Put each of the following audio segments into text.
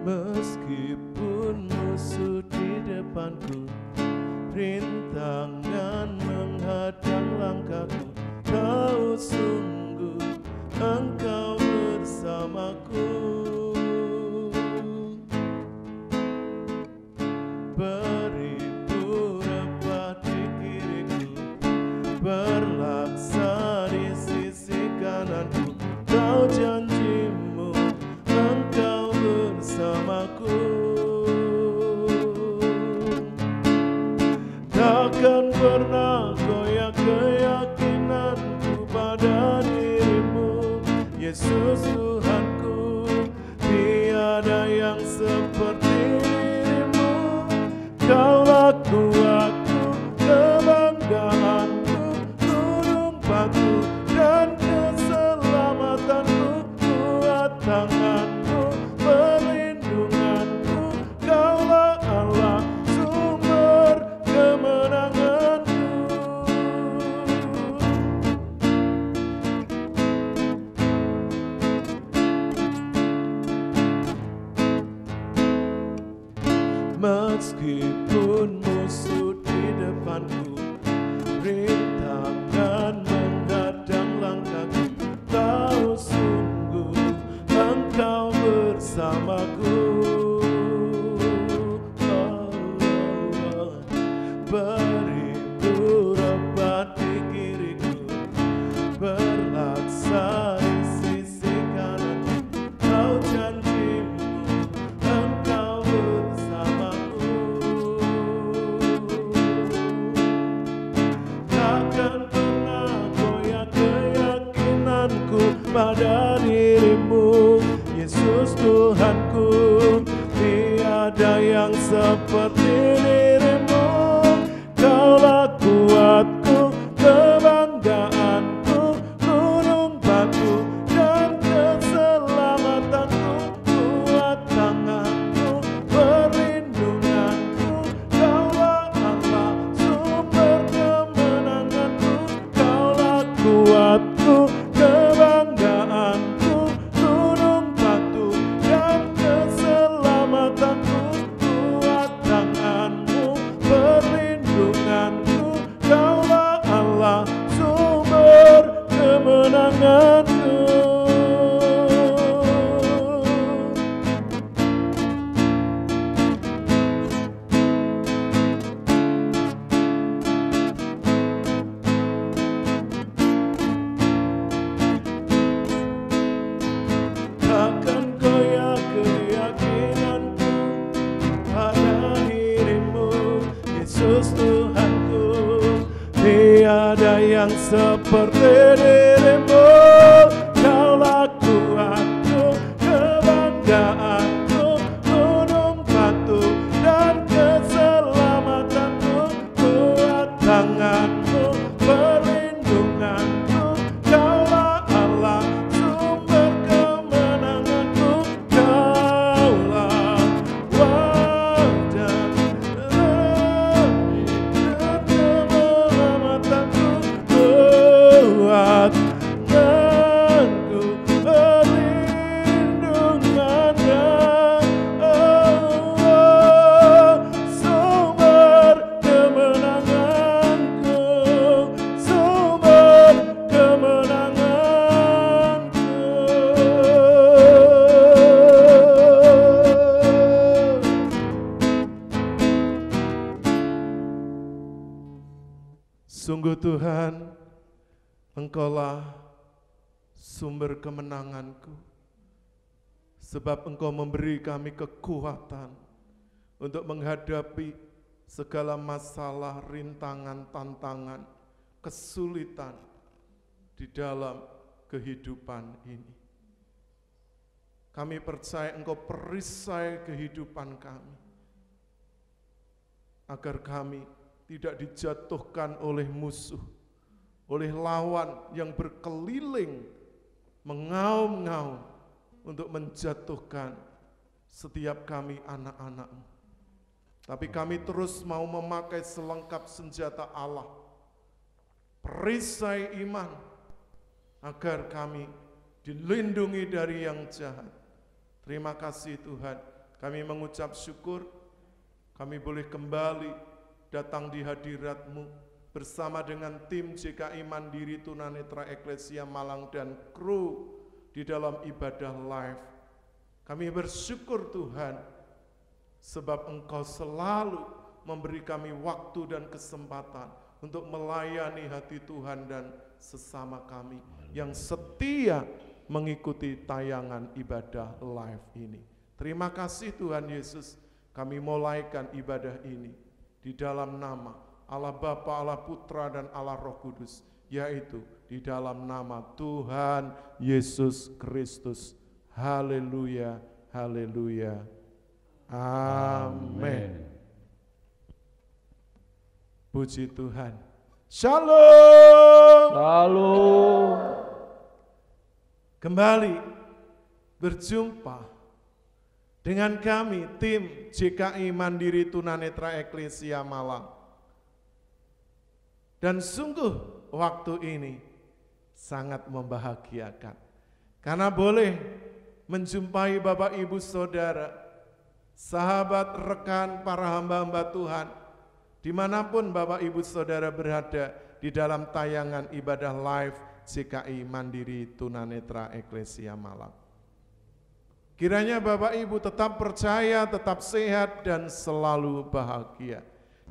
Meskipun musuh di depanku, rintangan menghadang langkahku, tahu sungguh Engkau bersamaku. Beribu rebah di kiriku, berlaksa di sisi kananku, tahu janjimu Engkau bersamaku. Takkan pernah goyah keyakinanku pada dirimu, Yesus Tuhanku. Tiada yang seperti dirimu. Kaulah kuatku, kebanggaanku, gunung batu dan keselamatanku, kuat tanganmu, perlindunganku. Kaulah Allah, sumber kemenanganku. Meskipun musuh di depanku, rintangan menghadang langkahku, tahu sungguh Engkau bersamaku. Beribu rebah di kiriku, berlaksa di sisi kananku, tahu janjimu Engkau bersamaku. Takkan pernah goyah keyakinanku pada dirimu, Yesus Tuhanku. Tiada yang seperti dirimu. Kaulah kuatku, kebanggaanku, gunung batu dan keselamatanku, kuat tanganku, perlindunganku. Kaulah Allah, sumber kemenanganku. Kaulah kuatku, kebanggaanku, gunung batu dan keselamatanku, kuat tanganmu, perlindunganku. Kaulah Allah, sumber kemenanganku. Takkan goyah keyakinanku pada dirimu, Yesus Tuhanku. Tiada yang seperti dirimu. Kaulah kuatku, kebanggaanku, gunung batu dan keselamatanku, kuat tanganmu, perlindunganku. Kaulah Allah, sumber kemenanganku. Kaulah wadah keselamatanku, kuat tanganku, perlindungannya. Sumber kemenanganku, sumber kemenanganku. Sungguh Tuhan, Engkaulah sumber kemenanganku, sebab Engkau memberi kami kekuatan untuk menghadapi segala masalah, rintangan, tantangan, kesulitan di dalam kehidupan ini. Kami percaya Engkau perisai kehidupan kami, agar kami tidak dijatuhkan oleh musuh, oleh lawan yang berkeliling, mengaum-ngaum untuk menjatuhkan setiap kami anak-anak-Mu. Tapi kami terus mau memakai selengkap senjata Allah, perisai iman, agar kami dilindungi dari yang jahat. Terima kasih Tuhan, Kami mengucap syukur, kami boleh kembali datang di hadirat-Mu bersama dengan tim JKI Mandiri Tunanetra Eklesia Malang dan kru di dalam ibadah live. Kami bersyukur Tuhan, sebab Engkau selalu memberi kami waktu dan kesempatan untuk melayani hati Tuhan dan sesama kami yang setia mengikuti tayangan ibadah live ini. Terima kasih Tuhan Yesus, kami mulaikan ibadah ini di dalam nama Allah Bapa, Allah Putra, dan Allah Roh Kudus, yaitu di dalam nama Tuhan Yesus Kristus. Haleluya, haleluya, amin. Puji Tuhan. Shalom. Shalom. Kembali berjumpa dengan kami tim JKI Mandiri Tunanetra Eklesia Malang. Dan sungguh waktu ini sangat membahagiakan karena boleh menjumpai Bapak Ibu Saudara, sahabat, rekan, para hamba-hamba Tuhan, dimanapun Bapak Ibu Saudara berada di dalam tayangan ibadah live JKI Mandiri Tunanetra Eklesia Malang. Kiranya Bapak Ibu tetap percaya, tetap sehat, dan selalu bahagia.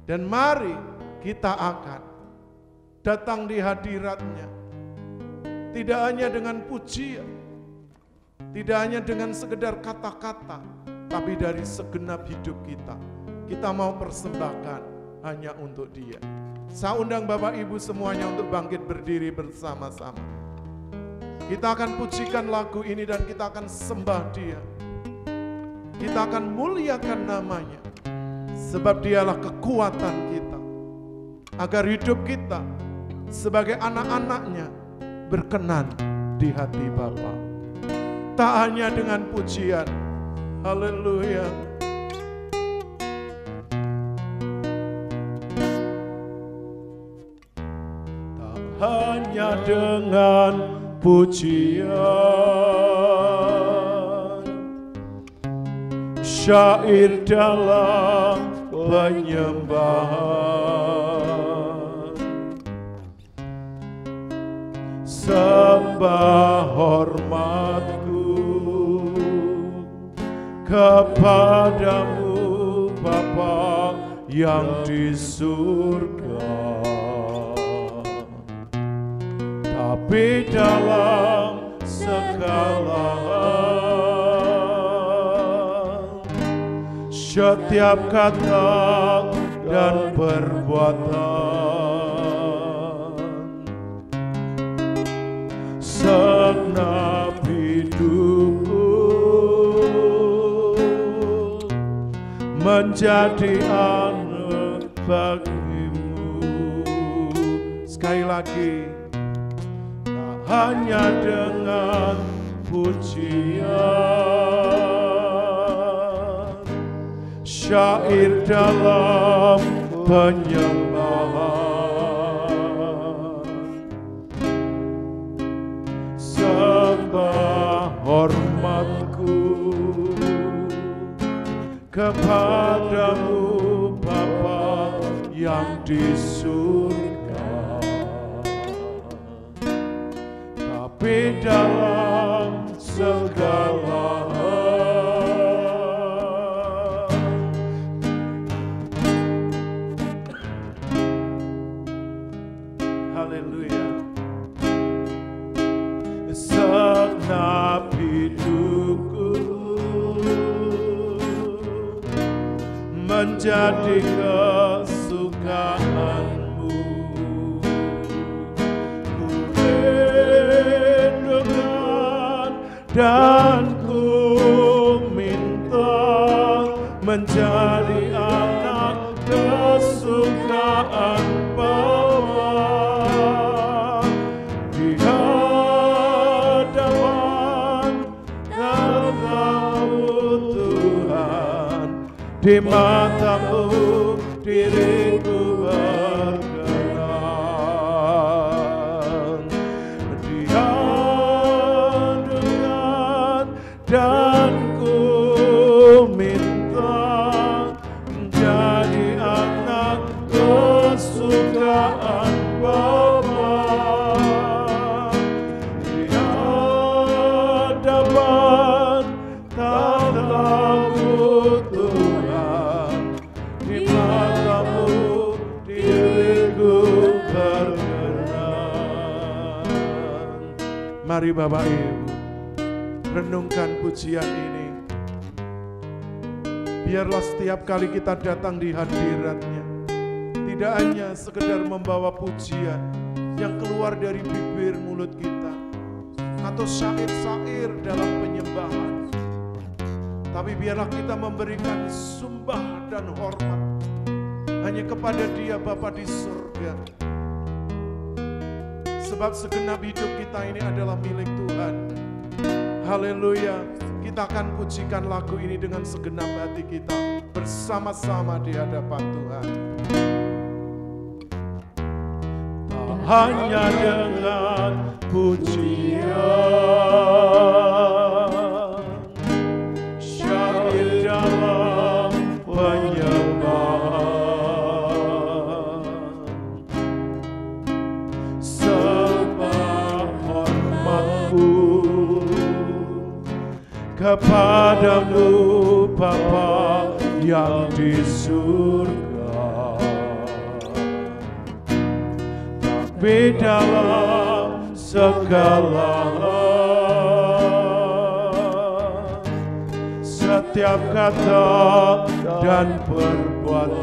Dan mari kita akan datang di hadirat-Nya, tidak hanya dengan pujian, tidak hanya dengan sekedar kata-kata, tapi dari segenap hidup kita. Kita mau persembahkan hanya untuk Dia. Saya undang Bapak Ibu semuanya untuk bangkit berdiri bersama-sama. Kita akan pujikan lagu ini dan kita akan sembah Dia. Kita akan muliakan namanya, sebab Dialah kekuatan kita, agar hidup kita sebagai anak-anak-Nya berkenan di hati Bapa. Tak hanya dengan pujian, haleluya. Tak hanya dengan pujian, syair dalam penyembahan, sembah hormatku kepadamu Bapa yang di surga. Tapi dalam segala hal, setiap kata dan perbuatan, segenap hidupku menjadi anak bagimu. Sekali lagi, hanya dengan pujian, syair dalam penyembahan, sembah hormatku kepadamu Bapa yang di surga. Tapi dalam segala hal, haleluya, segenap hidupku menjadi kesukaanmu. Dan ku minta menjadi anak kesukaan Bapa di hadapan Engkau Tuhan, di matamu diriku berkenan, di dan ku minta Mari Bapak Ibu, renungkan pujian ini. Biarlah setiap kali kita datang di hadirat-Nya, tidak hanya sekedar membawa pujian yang keluar dari bibir mulut kita, atau syair-syair dalam penyembahan, tapi biarlah kita memberikan sumbah dan hormat hanya kepada Dia Bapa di surga. Sebab segenap hidup kita ini adalah milik Tuhan. Haleluya. Kita akan pujikan lagu ini dengan segenap hati kita bersama-sama di hadapan Tuhan. Tak hanya dengan pujian, syair dalam penyembahan, sembah hormatku kepadamu Bapa yang di surga, tapi dalam segala hal, setiap kata dan perbuatan,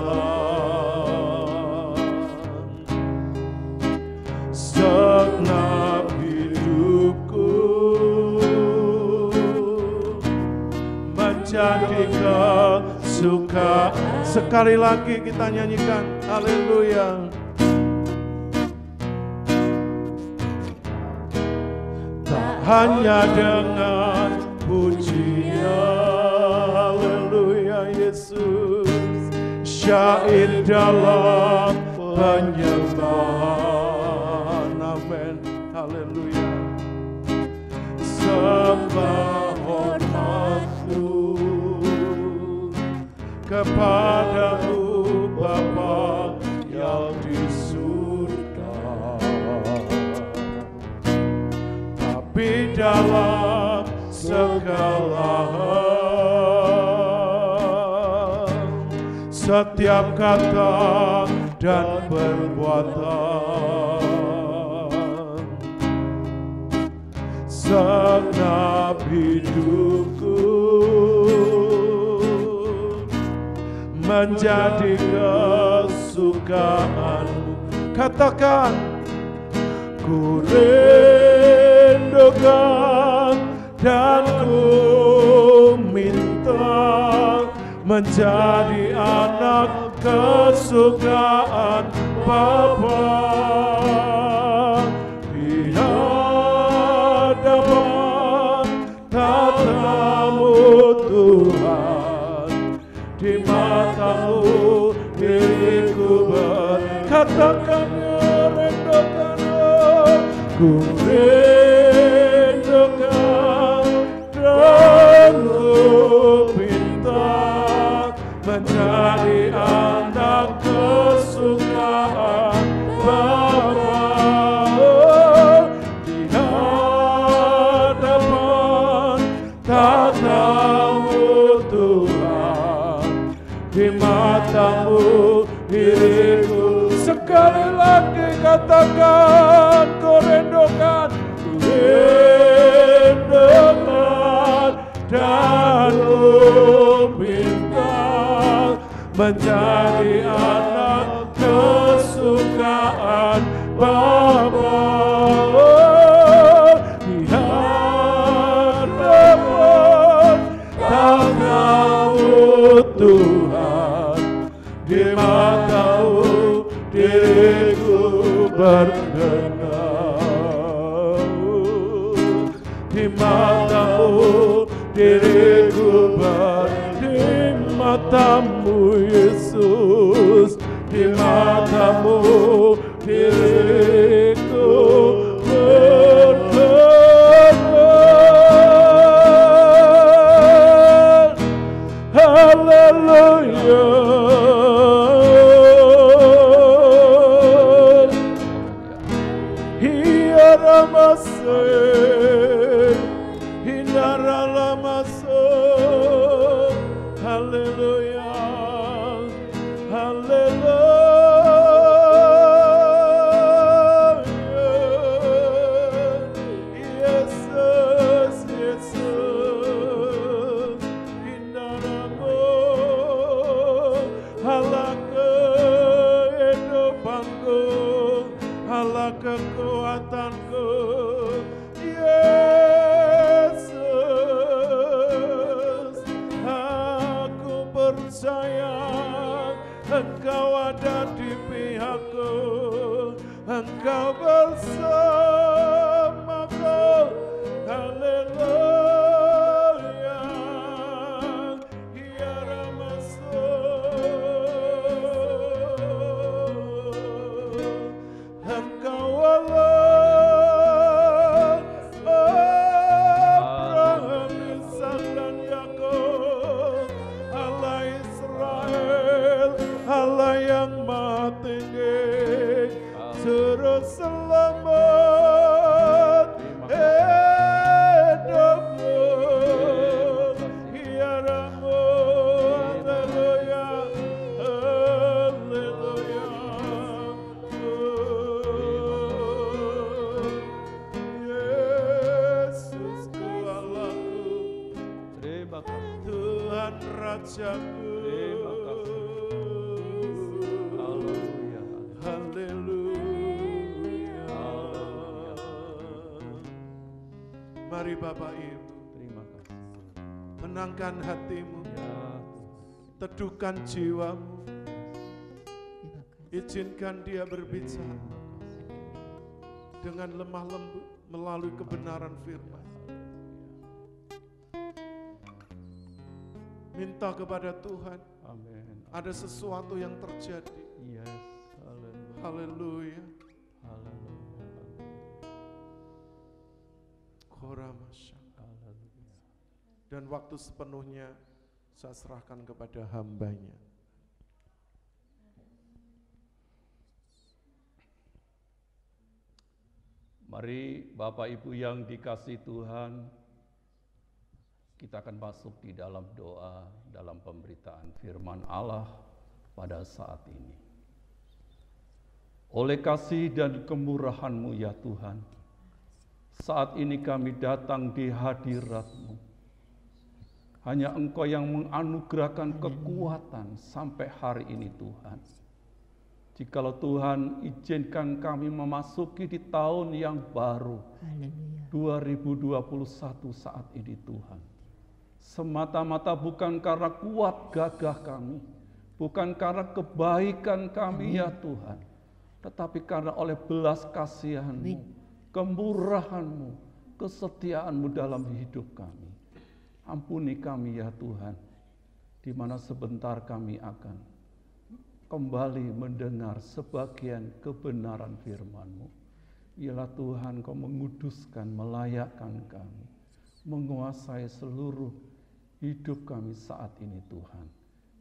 segenap jadi kesukaan. Sekali lagi kita nyanyikan, haleluya. Tak hanya dengan pujian, haleluya Yesus, syair dalam penyembahan, amin, haleluya. Sembah hormatku kepadamu Bapa yang di surga, tapi dalam segala hal, setiap kata dan perbuatan, segenap hidupku menjadi kesukaanmu. Katakan, ku rindukan dan ku minta menjadi anak kesukaan Bapa di hadapan tatamu Tuhan. Di matamu diriku berkatakan, rindukan, ku rindukan dan ku minta menjadi anak kesukaan Bapa di hadapan tatamu Tuhan. Di matamu diriku, sekali lagi katakan, ku rindukan dan ku minta menjadi anak kesukaan Bapa di hadapan tatamu Tuhan. Di matamu diriku berkenan, di matamu diriku di matamu Yesus, di matamu diriku berkenan. Haleluya. Haleluya, haleluya, Rajaku. Terima kasih. Haleluya. Haleluya. Haleluya. Mari Bapak Ibu, Terima kasih. tenangkan hatimu, Ya, teduhkan jiwamu, izinkan Dia berbicara dengan lemah lembut melalui kebenaran firman. Minta kepada Tuhan, amin. ada sesuatu yang terjadi. Yes, haleluya. Haleluya. Haleluya. Koramasya. Haleluya. Dan waktu sepenuhnya saya serahkan kepada hambanya. Mari Bapak Ibu yang dikasihi Tuhan, kita akan masuk di dalam doa, dalam pemberitaan firman Allah pada saat ini. Oleh kasih dan kemurahan-Mu ya Tuhan, saat ini kami datang di hadirat-Mu. Hanya Engkau yang menganugerahkan kekuatan sampai hari ini Tuhan. Jikalau Tuhan izinkan kami memasuki di tahun yang baru, 2021 saat ini Tuhan. Semata-mata bukan karena kuat gagah kami, bukan karena kebaikan kami ya Tuhan, tetapi karena oleh belas kasihan-Mu, kemurahan-Mu, kesetiaan-Mu dalam hidup kami. Ampuni kami ya Tuhan, di mana sebentar kami akan kembali mendengar sebagian kebenaran firman-Mu. Ialah Tuhan, Kau menguduskan, melayakkan kami, menguasai seluruh hidup kami saat ini Tuhan.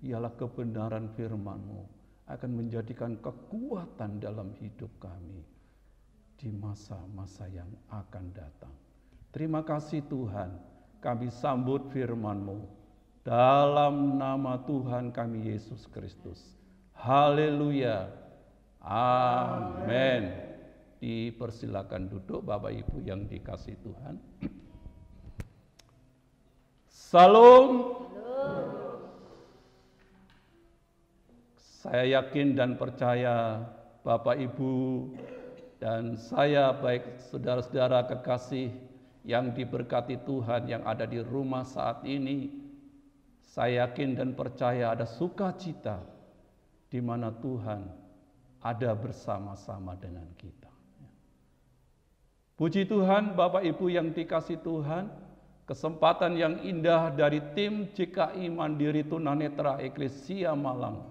Ialah kebenaran firman-Mu akan menjadikan kekuatan dalam hidup kami di masa-masa yang akan datang. Terima kasih Tuhan, kami sambut firman-Mu dalam nama Tuhan kami Yesus Kristus. Haleluya. Amin. Dipersilakan duduk Bapak Ibu yang dikasihi Tuhan. Salam. Saya yakin dan percaya Bapak Ibu dan saya baik saudara-saudara kekasih yang diberkati Tuhan yang ada di rumah saat ini, saya yakin dan percaya ada sukacita di mana Tuhan ada bersama-sama dengan kita. Puji Tuhan, Bapak Ibu yang dikasihi Tuhan, kesempatan yang indah dari tim JKI Mandiri Tunanetra Eklesia Malang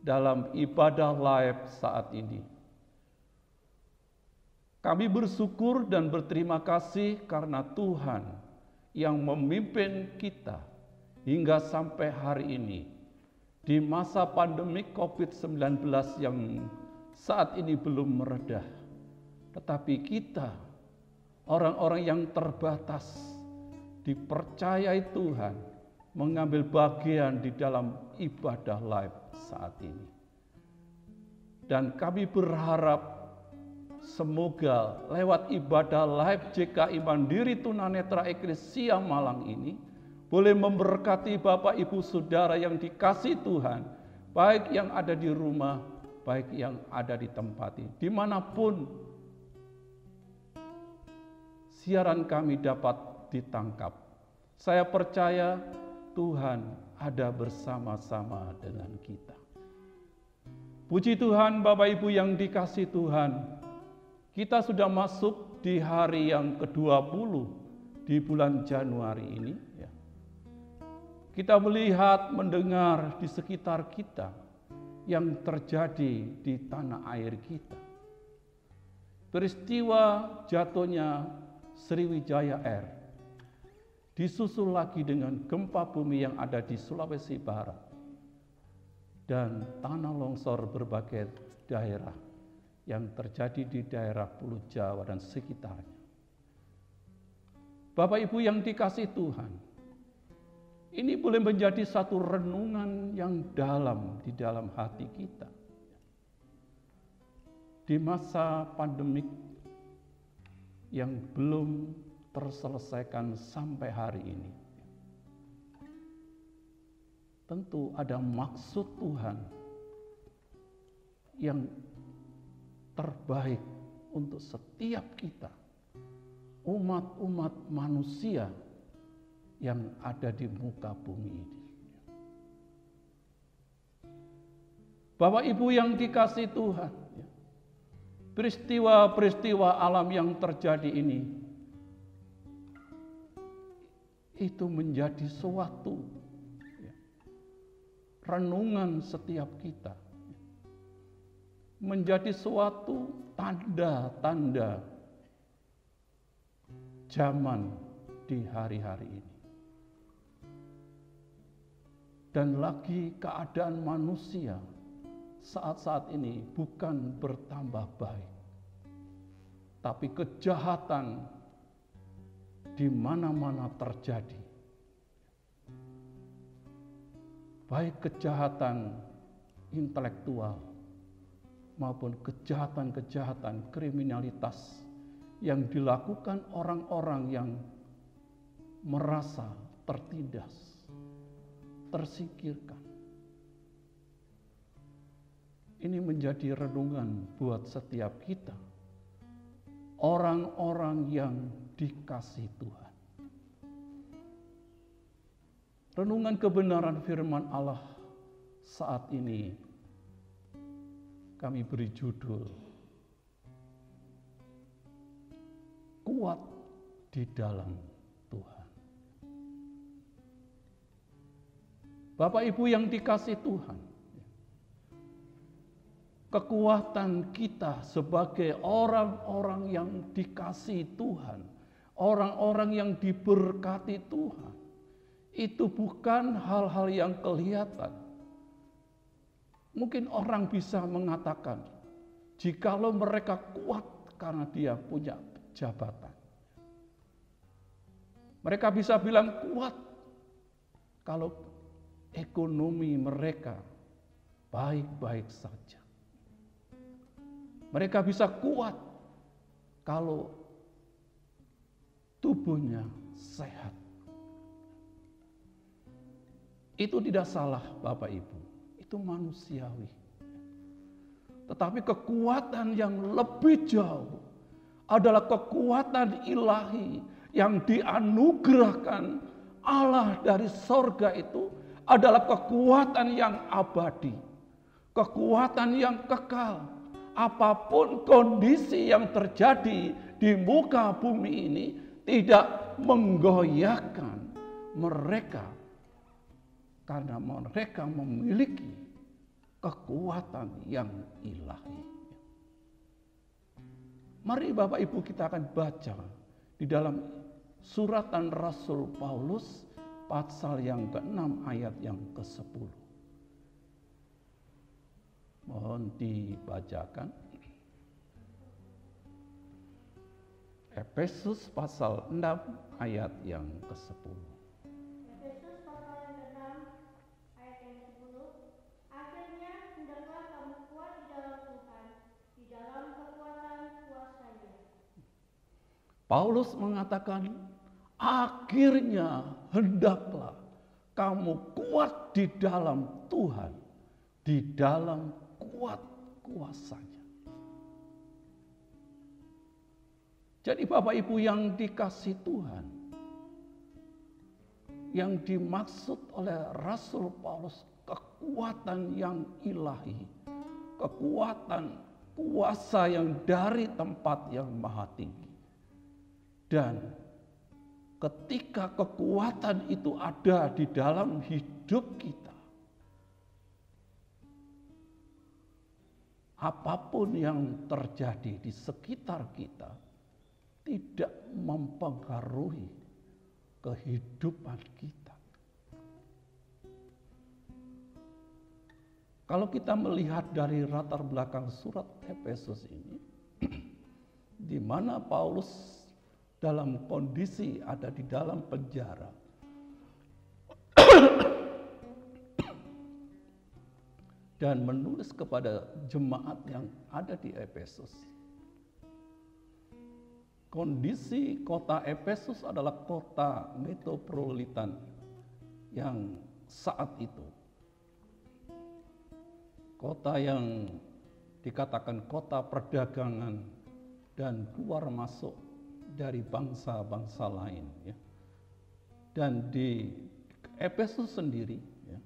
dalam ibadah live saat ini. Kami bersyukur dan berterima kasih karena Tuhan yang memimpin kita hingga sampai hari ini. Di masa pandemi COVID-19 yang saat ini belum meredah. Tetapi kita, orang-orang yang terbatas, dipercayai Tuhan mengambil bagian di dalam ibadah live saat ini. Dan kami berharap semoga lewat ibadah live JKI Mandiri Tunanetra Eklesia Malang ini boleh memberkati Bapak Ibu Saudara yang dikasihi Tuhan, baik yang ada di rumah, baik yang ada di tempat ini, dimanapun siaran kami dapat ditangkap. Saya percaya Tuhan ada bersama-sama dengan kita. Puji Tuhan Bapak Ibu yang dikasihi Tuhan, kita sudah masuk di hari yang ke-20 di bulan Januari ini. Kita melihat, mendengar di sekitar kita yang terjadi di tanah air kita. Peristiwa jatuhnya Sriwijaya Air disusul lagi dengan gempa bumi yang ada di Sulawesi Barat dan tanah longsor berbagai daerah yang terjadi di daerah Pulau Jawa dan sekitarnya. Bapak Ibu yang dikasihi Tuhan, ini boleh menjadi satu renungan yang dalam di dalam hati kita. Di masa pandemik yang belum terselesaikan sampai hari ini. tentu ada maksud Tuhan yang terbaik untuk setiap kita, umat-umat manusia yang ada di muka bumi ini. Bapak Ibu yang dikasihi Tuhan, peristiwa-peristiwa alam yang terjadi ini itu menjadi suatu renungan setiap kita, menjadi suatu tanda-tanda zaman di hari-hari ini. Dan lagi keadaan manusia saat-saat ini bukan bertambah baik, tapi kejahatan di mana-mana terjadi. Baik kejahatan intelektual maupun kejahatan-kejahatan kriminalitas yang dilakukan orang-orang yang merasa tertindas, tersingkirkan. Ini menjadi renungan buat setiap kita, orang-orang yang dikasihi Tuhan. Renungan kebenaran firman Allah saat ini kami beri judul Kuat di dalam Tuhan. Bapak Ibu yang dikasihi Tuhan, kekuatan kita sebagai orang-orang yang dikasihi Tuhan, orang-orang yang diberkati Tuhan, itu bukan hal-hal yang kelihatan. Mungkin orang bisa mengatakan, jikalau mereka kuat karena dia punya jabatan. Mereka bisa bilang kuat kalau ekonomi mereka baik-baik saja. Mereka bisa kuat kalau tubuhnya sehat. Itu tidak salah Bapak Ibu, itu manusiawi. Tetapi kekuatan yang lebih jauh adalah kekuatan ilahi yang dianugerahkan Allah dari sorga itu adalah kekuatan yang abadi, kekuatan yang kekal. Apapun kondisi yang terjadi di muka bumi ini tidak menggoyahkan mereka, karena mereka memiliki kekuatan yang ilahi. Mari Bapak Ibu kita akan baca di dalam suratan Rasul Paulus pasal yang ke-6 ayat yang ke-10. Mohon dibacakan. Efesus pasal 6 ayat yang ke-10. Efesus pasal yang ke-6 ayat yang ke-10. Akhirnya hendaklah kamu kuat di dalam Tuhan, di dalam kekuatan kuasa-Nya. Paulus mengatakan, akhirnya hendaklah kamu kuat di dalam Tuhan, di dalam kuat kuasa-Nya. Jadi Bapak Ibu yang dikasihi Tuhan, yang dimaksud oleh Rasul Paulus kekuatan yang ilahi, kekuatan kuasa yang dari tempat yang maha tinggi. Dan ketika kekuatan itu ada di dalam hidup kita, apapun yang terjadi di sekitar kita tidak mempengaruhi kehidupan kita. Kalau kita melihat dari latar belakang surat Efesus ini, di mana Paulus dalam kondisi ada di dalam penjara, dan menulis kepada jemaat yang ada di Efesus. Kondisi kota Efesus adalah kota metropolitan yang saat itu, kota yang dikatakan kota perdagangan dan keluar masuk dari bangsa-bangsa lain, ya. Dan di Efesus sendiri, ya,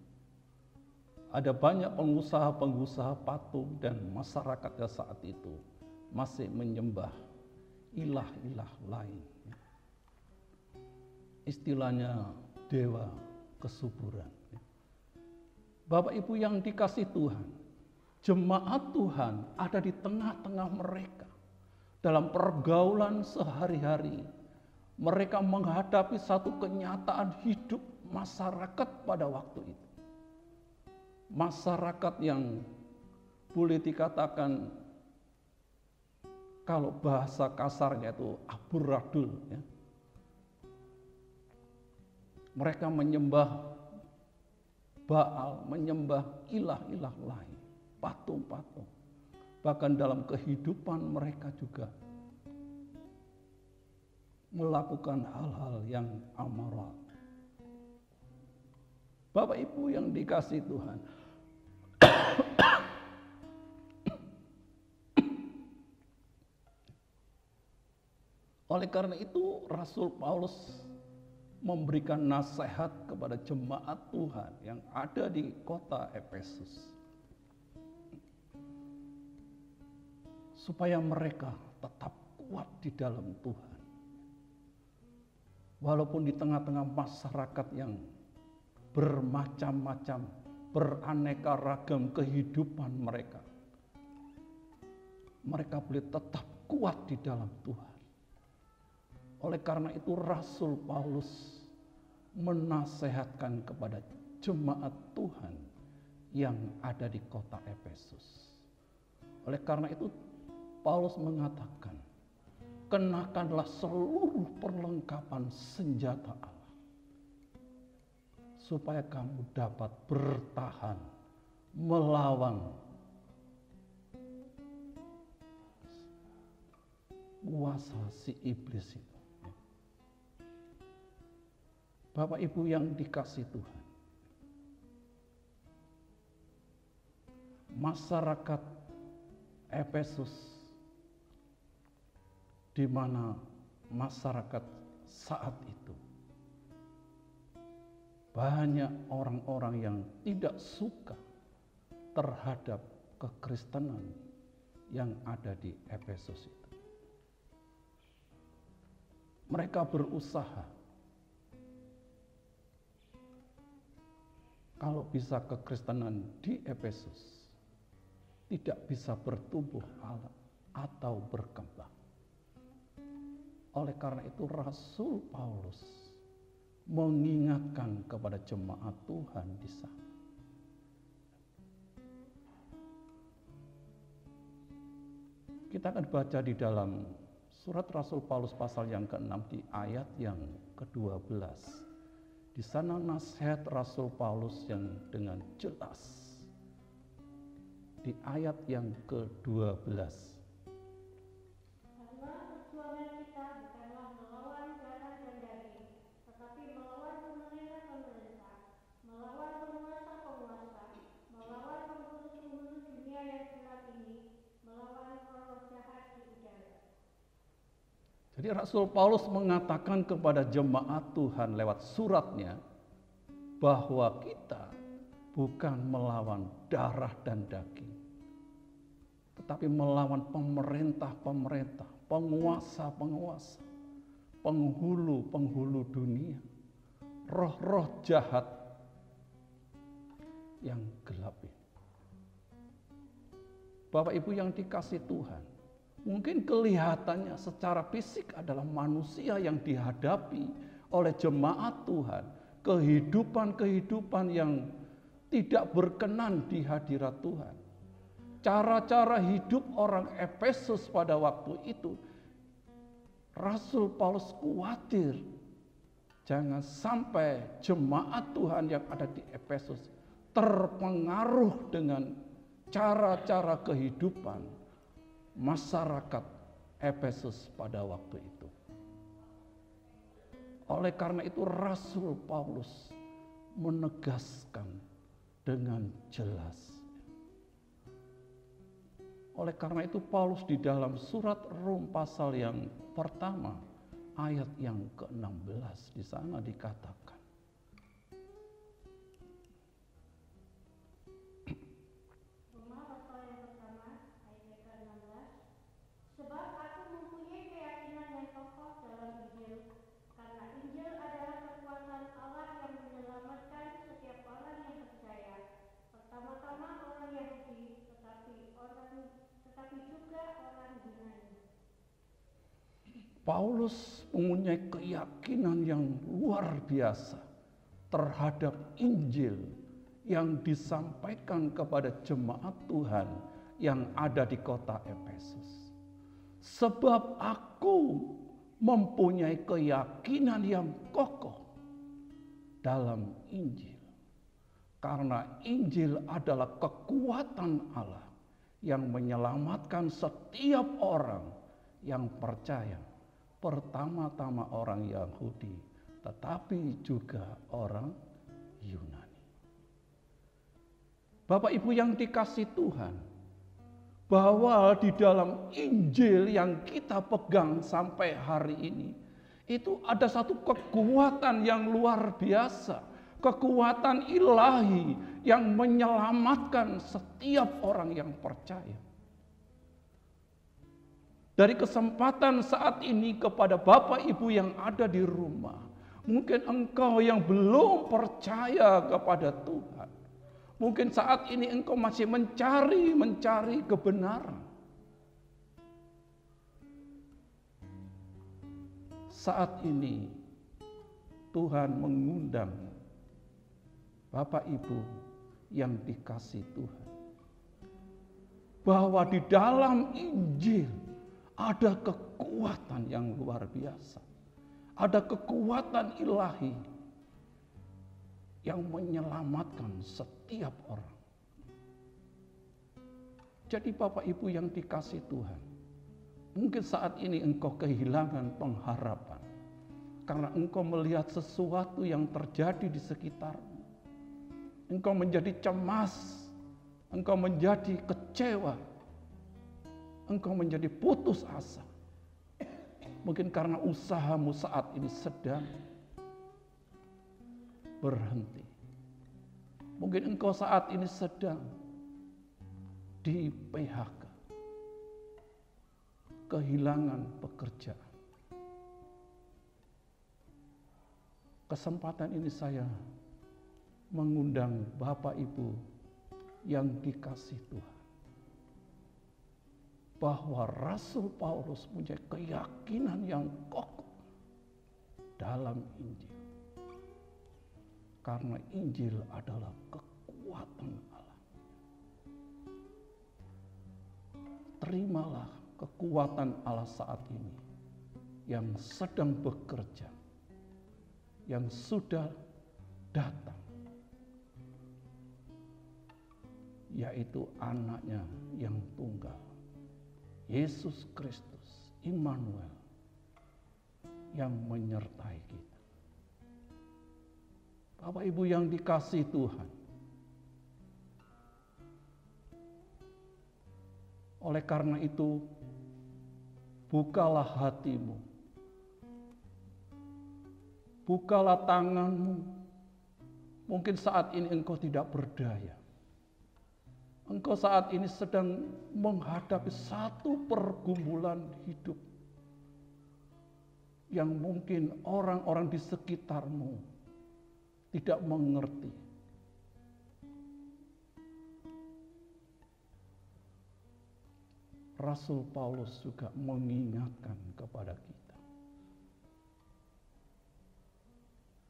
ada banyak pengusaha-pengusaha patung dan masyarakatnya saat itu masih menyembah ilah-ilah lain, ya. Istilahnya dewa kesuburan, ya. Bapak Ibu yang dikasih Tuhan, jemaat Tuhan ada di tengah-tengah mereka. Dalam pergaulan sehari-hari, mereka menghadapi satu kenyataan hidup masyarakat pada waktu itu. Masyarakat yang boleh dikatakan, kalau bahasa kasarnya itu amburadul, ya. Mereka menyembah Baal, menyembah ilah-ilah lain, patung-patung. Bahkan dalam kehidupan mereka juga melakukan hal-hal yang amoral. Bapak Ibu yang dikasihi Tuhan, oleh karena itu Rasul Paulus memberikan nasihat kepada jemaat Tuhan yang ada di kota Efesus, supaya mereka tetap kuat di dalam Tuhan. Walaupun di tengah-tengah masyarakat yang bermacam-macam, beraneka ragam kehidupan mereka, mereka boleh tetap kuat di dalam Tuhan. Oleh karena itu Rasul Paulus menasehatkan kepada jemaat Tuhan yang ada di kota Efesus. Oleh karena itu Paulus mengatakan, kenakanlah seluruh perlengkapan senjata Allah, supaya kamu dapat bertahan melawan kuasa si iblis itu. Bapak Ibu yang dikasihi Tuhan, masyarakat Efesus, di mana masyarakat saat itu banyak orang-orang yang tidak suka terhadap kekristenan yang ada di Efesus itu. Mereka berusaha kalau bisa kekristenan di Efesus tidak bisa bertumbuh atau berkembang. Oleh karena itu Rasul Paulus mengingatkan kepada jemaat Tuhan di sana. Kita akan baca di dalam surat Rasul Paulus pasal yang ke-6 di ayat yang ke-12. Di sana nasihat Rasul Paulus yang dengan jelas. Di ayat yang ke-12. Karena perjuangan kita bukanlah melawan darah dan daging, tetapi melawan pemerintah-pemerintah, melawan penguasa-penguasa, melawan pengurus-pengurus dunia yang gelap ini, melawan roh jahat di udara. Jadi Rasul Paulus mengatakan kepada jemaat Tuhan lewat suratnya bahwa kita bukan melawan darah dan daging, tetapi melawan pemerintah-pemerintah, penguasa-penguasa, penghulu-penghulu dunia, roh-roh jahat yang gelap ini. Bapak Ibu yang dikasihi Tuhan, mungkin kelihatannya secara fisik adalah manusia yang dihadapi oleh jemaat Tuhan, kehidupan-kehidupan yang tidak berkenan di hadirat Tuhan. Cara-cara hidup orang Efesus pada waktu itu, Rasul Paulus khawatir jangan sampai jemaat Tuhan yang ada di Efesus terpengaruh dengan cara-cara kehidupan masyarakat Efesus pada waktu itu. Oleh karena itu Rasul Paulus menegaskan dengan jelas. Oleh karena itu Paulus di dalam surat Rom pasal yang pertama ayat yang ke-16 di sana dikatakan, Roma pasal yang pertama ayat yang ke-16. Sebab aku mempunyai keyakinan yang kokoh dalam Injil, karena Injil adalah kekuatan Allah yang menyelamatkan setiap orang yang percaya. Pertama-tama orang Yahudi, tetapi juga orang Yunani. Paulus mempunyai keyakinan yang luar biasa terhadap Injil yang disampaikan kepada jemaat Tuhan yang ada di kota Efesus. Sebab aku mempunyai keyakinan yang kokoh dalam Injil. Karena Injil adalah kekuatan Allah yang menyelamatkan setiap orang yang percaya. Pertama-tama orang Yahudi, tetapi juga orang Yunani. Bapak Ibu yang dikasih Tuhan, bahwa di dalam Injil yang kita pegang sampai hari ini, itu ada satu kekuatan yang luar biasa, kekuatan ilahi yang menyelamatkan setiap orang yang percaya. Dari kesempatan saat ini kepada Bapak Ibu yang ada di rumah, mungkin engkau yang belum percaya kepada Tuhan, mungkin saat ini engkau masih mencari kebenaran. Saat ini Tuhan mengundang Bapak Ibu yang dikasih Tuhan, bahwa di dalam Injil ada kekuatan yang luar biasa. Ada kekuatan ilahi yang menyelamatkan setiap orang. Jadi Bapak Ibu yang dikasih Tuhan, mungkin saat ini engkau kehilangan pengharapan karena engkau melihat sesuatu yang terjadi di sekitarmu. Engkau menjadi cemas, engkau menjadi kecewa, engkau menjadi putus asa. Mungkin karena usahamu saat ini sedang berhenti. Mungkin engkau saat ini sedang di PHK, kehilangan pekerjaan. Kesempatan ini saya mengundang Bapak Ibu yang dikasih Tuhan, bahwa Rasul Paulus punya keyakinan yang kokoh dalam Injil. Karena Injil adalah kekuatan Allah. Terimalah kekuatan Allah saat ini yang sedang bekerja, yang sudah datang, yaitu anaknya yang tunggal, Yesus Kristus, Immanuel, yang menyertai kita. Bapak Ibu yang dikasih Tuhan, oleh karena itu, bukalah hatimu, bukalah tanganmu. Mungkin saat ini engkau tidak berdaya. Engkau saat ini sedang menghadapi satu pergumulan hidup yang mungkin orang-orang di sekitarmu tidak mengerti. Rasul Paulus juga mengingatkan kepada kita.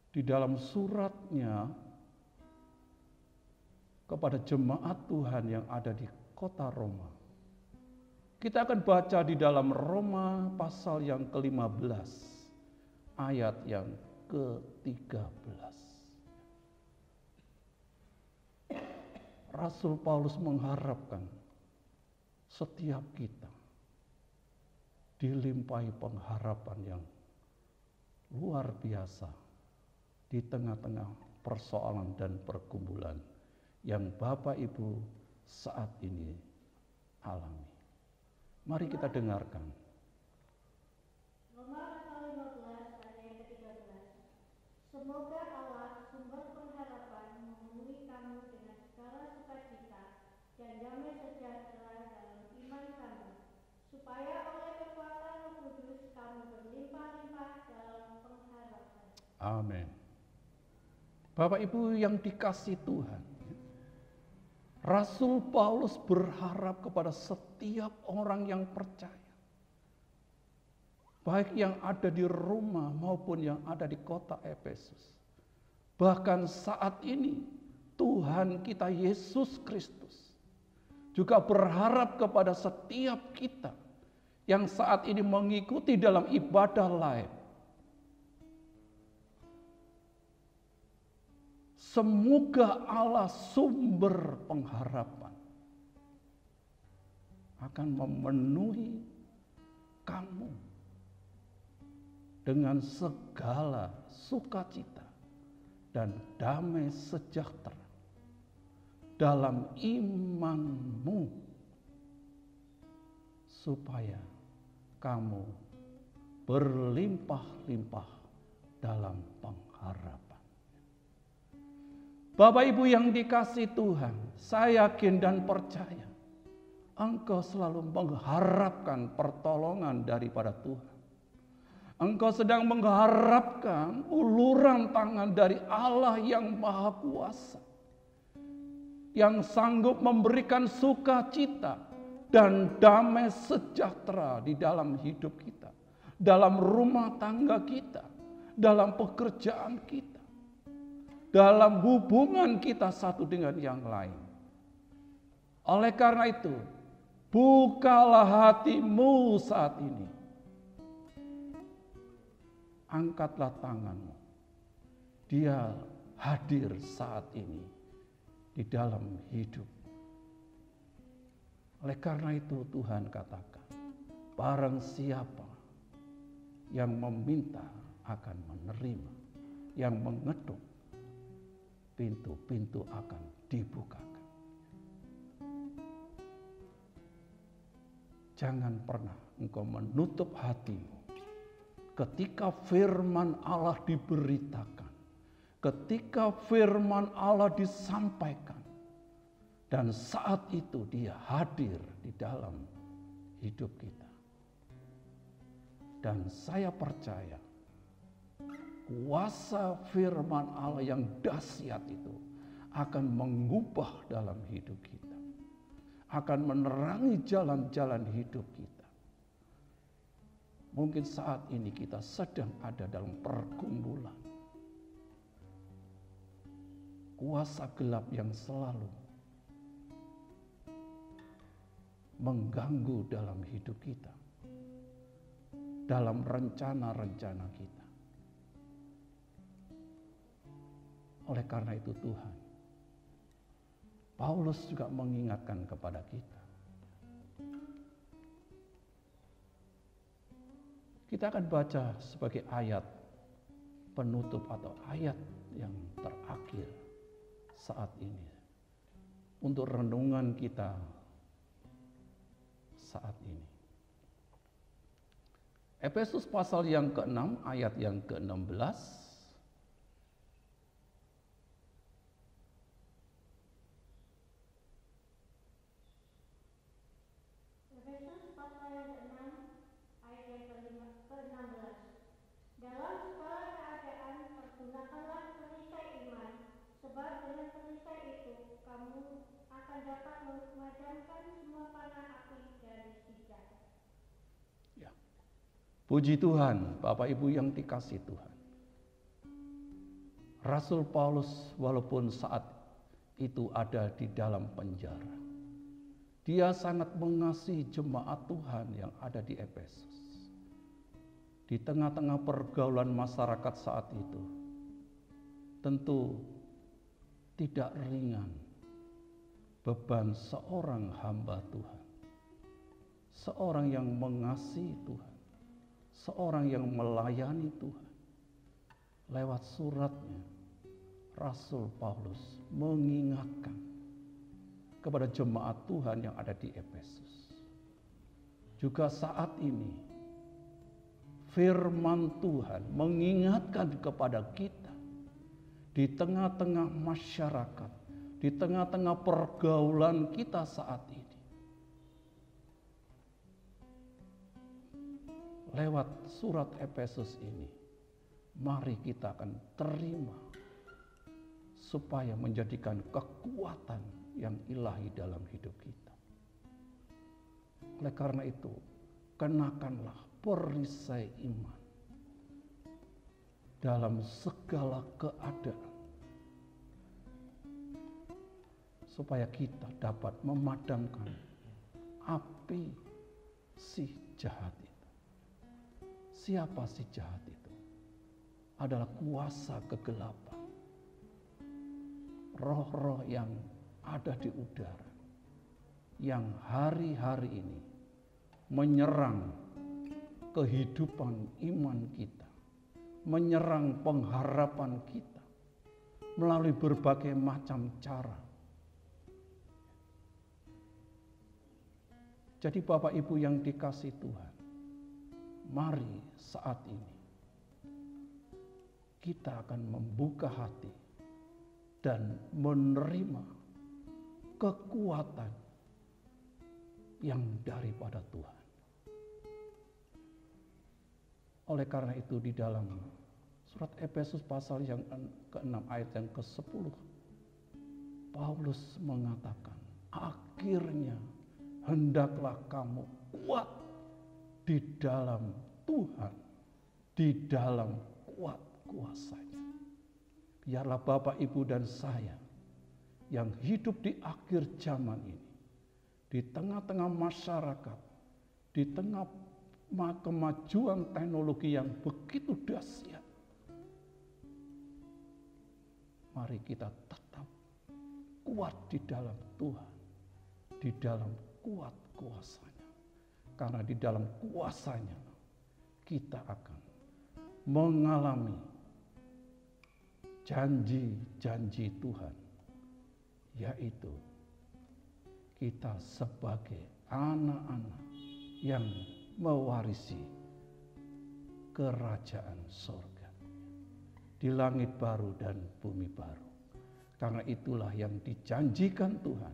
Di dalam suratnya kepada jemaat Tuhan yang ada di kota Roma. Kita akan baca di dalam Roma pasal yang ke-15, ayat yang ke-13. Rasul Paulus mengharapkan setiap kita dilimpahi pengharapan yang luar biasa di tengah-tengah persoalan dan pergumulan yang Bapak Ibu saat ini alami. Mari kita dengarkan. Roma pasal 15 ayat yang ke-13. Semoga Allah sumber pengharapan memenuhi kamu dengan segala sukacita dan damai sejahtera dalam iman kamu, supaya oleh kekuatan Roh Kudus kamu berlimpah-limpah dalam pengharapan. Amin. Bapak Ibu yang dikasihi Tuhan, Rasul Paulus berharap kepada setiap orang yang percaya, baik yang ada di Roma maupun yang ada di kota Efesus. Bahkan saat ini Tuhan kita Yesus Kristus juga berharap kepada setiap kita yang saat ini mengikuti dalam ibadah live. Semoga Allah sumber pengharapan akan memenuhi kamu dengan segala sukacita dan damai sejahtera dalam imanmu, supaya kamu berlimpah-limpah dalam pengharapan. Bapak Ibu yang dikasihi Tuhan, saya yakin dan percaya engkau selalu mengharapkan pertolongan daripada Tuhan. Engkau sedang mengharapkan uluran tangan dari Allah yang Maha Kuasa, yang sanggup memberikan sukacita dan damai sejahtera di dalam hidup kita, dalam rumah tangga kita, dalam pekerjaan kita, dalam hubungan kita satu dengan yang lain. Oleh karena itu, bukalah hatimu saat ini. Angkatlah tanganmu. Dia hadir saat ini di dalam hidup. Oleh karena itu Tuhan katakan, barang siapa yang meminta akan menerima, yang mengetuk, pintu-pintu akan dibukakan. Jangan pernah engkau menutup hatimu ketika firman Allah diberitakan, ketika firman Allah disampaikan, dan saat itu dia hadir di dalam hidup kita. Dan saya percaya kuasa firman Allah yang dahsyat itu akan mengubah dalam hidup kita, akan menerangi jalan-jalan hidup kita. Mungkin saat ini kita sedang ada dalam pergumulan, kuasa gelap yang selalu mengganggu dalam hidup kita, dalam rencana-rencana kita. Oleh karena itu Tuhan, Paulus juga mengingatkan kepada kita. Kita akan baca sebagai ayat penutup atau ayat yang terakhir saat ini untuk renungan kita saat ini. Efesus pasal yang ke-6 ayat yang ke-16. Efesus pasal yang ke-6 ayat yang ke-16. Dalam segala keadaan pergunakanlah perisai iman, sebab dengan perisai itu kamu akan dapat memadamkan semua panah api dari hijab. Ya. Puji Tuhan, Bapak Ibu yang dikasihi Tuhan. Rasul Paulus walaupun saat itu ada di dalam penjara, dia sangat mengasihi jemaat Tuhan yang ada di Efesus. Di tengah-tengah pergaulan masyarakat saat itu, tentu tidak ringan beban seorang hamba Tuhan, seorang yang mengasihi Tuhan, seorang yang melayani Tuhan. Lewat suratnya, Rasul Paulus mengingatkan kepada jemaat Tuhan yang ada di Efesus. Juga saat ini firman Tuhan mengingatkan kepada kita di tengah-tengah masyarakat, di tengah-tengah pergaulan kita saat ini. Lewat surat Efesus ini, mari kita akan terima supaya menjadikan kekuatan yang ilahi dalam hidup kita. Oleh karena itu, kenakanlah perisai iman dalam segala keadaan, supaya kita dapat memadamkan api si jahat itu. Siapa si jahat itu? Adalah kuasa kegelapan, roh-roh yang ada di udara, yang hari-hari ini menyerang kehidupan iman kita, menyerang pengharapan kita melalui berbagai macam cara. Jadi Bapak Ibu yang dikasihi Tuhan, mari saat ini kita akan membuka hati dan menerima kekuatan yang daripada Tuhan. Oleh karena itu di dalam surat Efesus pasal yang ke-6 ayat yang ke-10, Paulus mengatakan, akhirnya hendaklah kamu kuat di dalam Tuhan, di dalam kuat kuasanya. Biarlah Bapak, Ibu, dan saya yang hidup di akhir zaman ini, di tengah-tengah masyarakat, di tengah kemajuan teknologi yang begitu dahsyat, mari kita tetap kuat di dalam Tuhan, di dalam kuat kuasanya. Karena di dalam kuasanya kita akan mengalami janji-janji Tuhan, yaitu kita sebagai anak-anak yang mewarisi kerajaan surga di langit baru dan bumi baru. Karena itulah yang dijanjikan Tuhan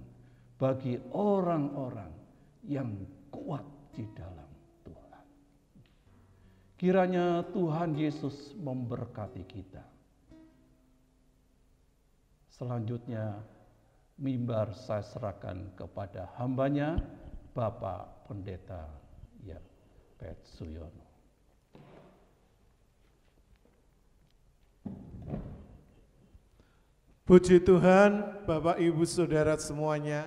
bagi orang-orang yang kuat di dalam Tuhan. Kiranya Tuhan Yesus memberkati kita. Selanjutnya mimbar saya serahkan kepada hambanya, Bapak Pendeta Pet Suyono. Puji Tuhan, Bapak Ibu Saudara semuanya,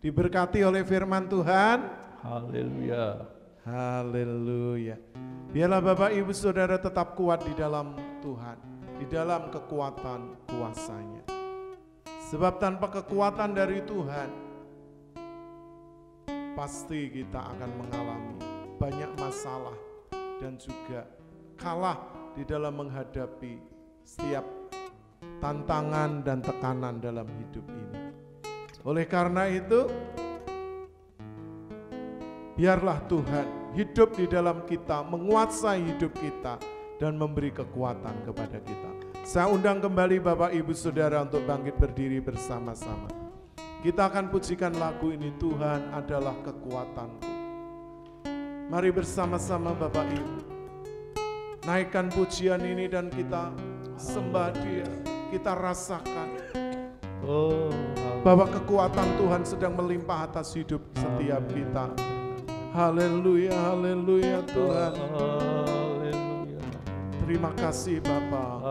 diberkati oleh firman Tuhan. Haleluya. Haleluya. Biarlah Bapak Ibu Saudara tetap kuat di dalam Tuhan, di dalam kekuatan kuasa-Nya. Sebab tanpa kekuatan dari Tuhan, pasti kita akan mengalami banyak masalah dan juga kalah di dalam menghadapi setiap tantangan dan tekanan dalam hidup ini. Oleh karena itu, biarlah Tuhan hidup di dalam kita, menguasai hidup kita, dan memberi kekuatan kepada kita. Saya undang kembali Bapak Ibu Saudara untuk bangkit berdiri bersama-sama. Kita akan pujikan lagu ini, Tuhan adalah kekuatanku. Mari bersama-sama Bapak Ibu, naikkan pujian ini dan kita sembah Dia, kita rasakan bahwa kekuatan Tuhan sedang melimpah atas hidup setiap kita. Haleluya, haleluya Tuhan. Terima kasih Bapa.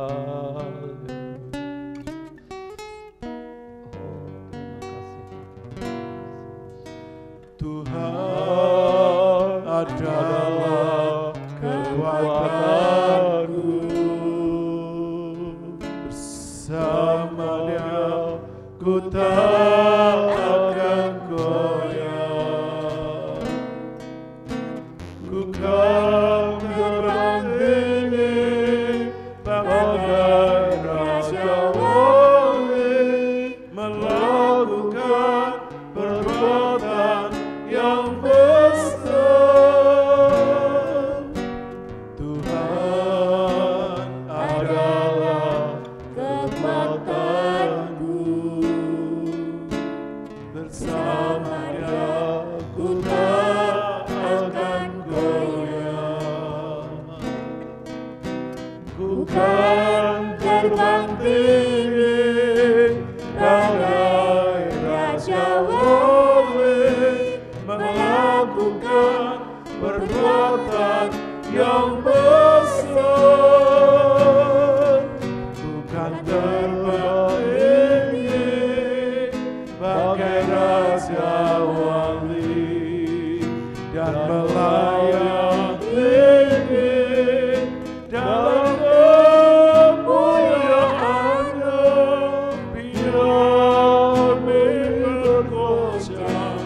Tuhan adalah kekuatanku, bersama-Nya ku tak akan goyah. Ku kan terbang tinggi bagai raja. Bukan terbang tinggi bagai Raja Wali, melakukan perbuatan yang besar. Bukan terbang tinggi bagai Raja Wali, dan melayani dalam kemuliaannya, biar bergoncang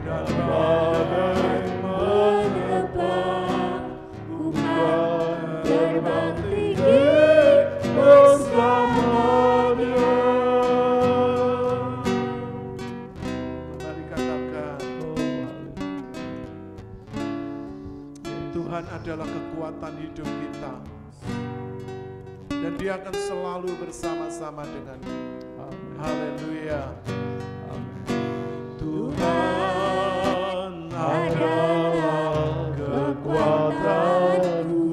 dan badai menerbang. Bukan terbang tinggi bersamanya. Mari katakan, Tuhan adalah kekuatan hidup kita, dan Dia akan selalu bersama-sama dengan kita. Haleluya. Tuhan adalah kekuatanku,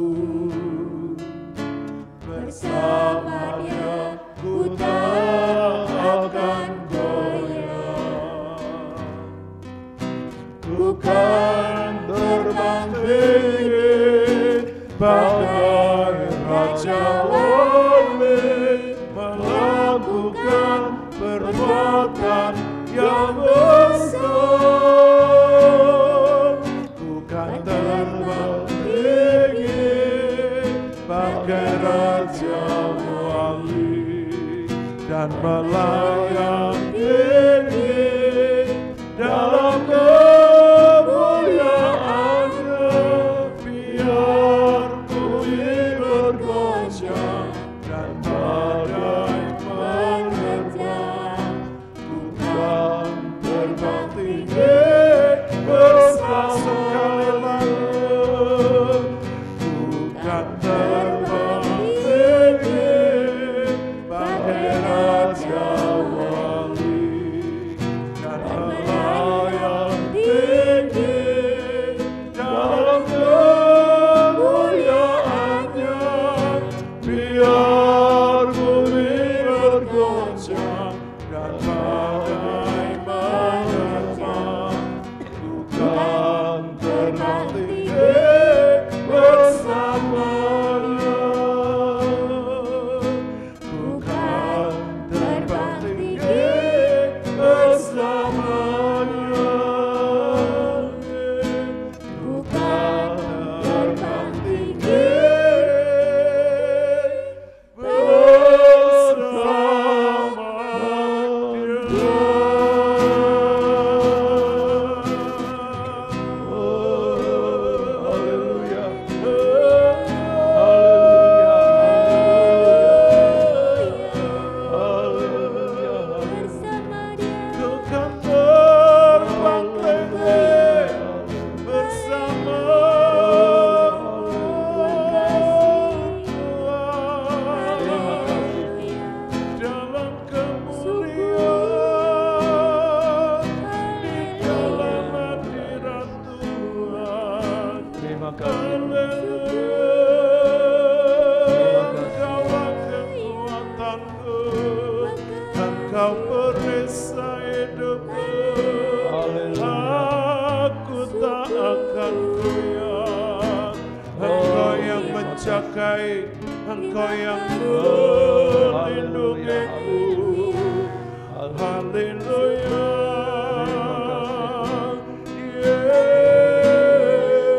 bersama-Nya ku tak akan goyah. Bukan terbang tinggi bagai Raja Wali, melakukan perbuatan yang besar. Bukan terbang tinggi bagai Raja Wali, dan melayani dalam kemuliaannya, biar bumi bergoncang dan badai menerjang. Bukan terbang tinggi bersama sekali lagi. Bukan terbang tinggi bagai Raja Wali, dan melayani dalam kemuliaannya, biar bumi bergoncang dan badai menerjang. Bukan terbang tinggi bersamanya. Bukan terbang tinggi bersamanya. Bukan terbang tinggi Engkau perisai hidupku, aku tak akan goyah. Engkau yang menjagai, Engkau yang melindungiku. Haleluya.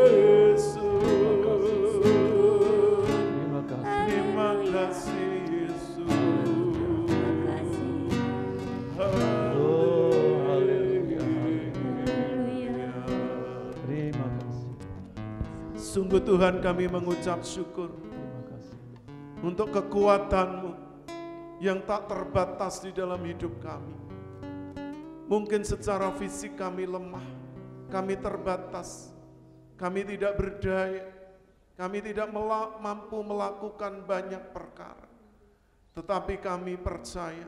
Yesus, terima kasih Yesus. Sungguh Tuhan, kami mengucap syukur untuk kekuatan-Mu yang tak terbatas di dalam hidup kami. Mungkin secara fisik kami lemah, kami terbatas, kami tidak berdaya, kami tidak mampu melakukan banyak perkara. Tetapi kami percaya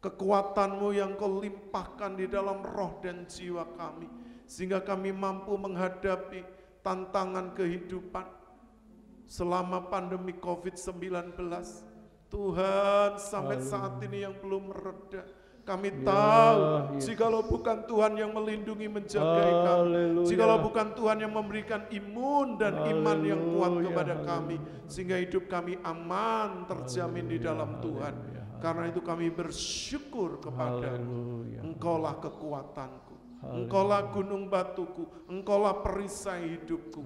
kekuatan-Mu yang Kau limpahkan di dalam roh dan jiwa kami, sehingga kami mampu menghadapi tantangan kehidupan. selama pandemi COVID-19. Tuhan, sampai saat ini yang belum mereda. Kami tahu, jikalau bukan Tuhan yang melindungi, menjaga kami, jikalau bukan Tuhan yang memberikan imun dan iman yang kuat kepada kami, sehingga hidup kami aman, terjamin di dalam Tuhan. Karena itu kami bersyukur kepada-Mu. Engkaulah kekuatanku, Engkaulah gunung batuku, Engkaulah perisai hidupku,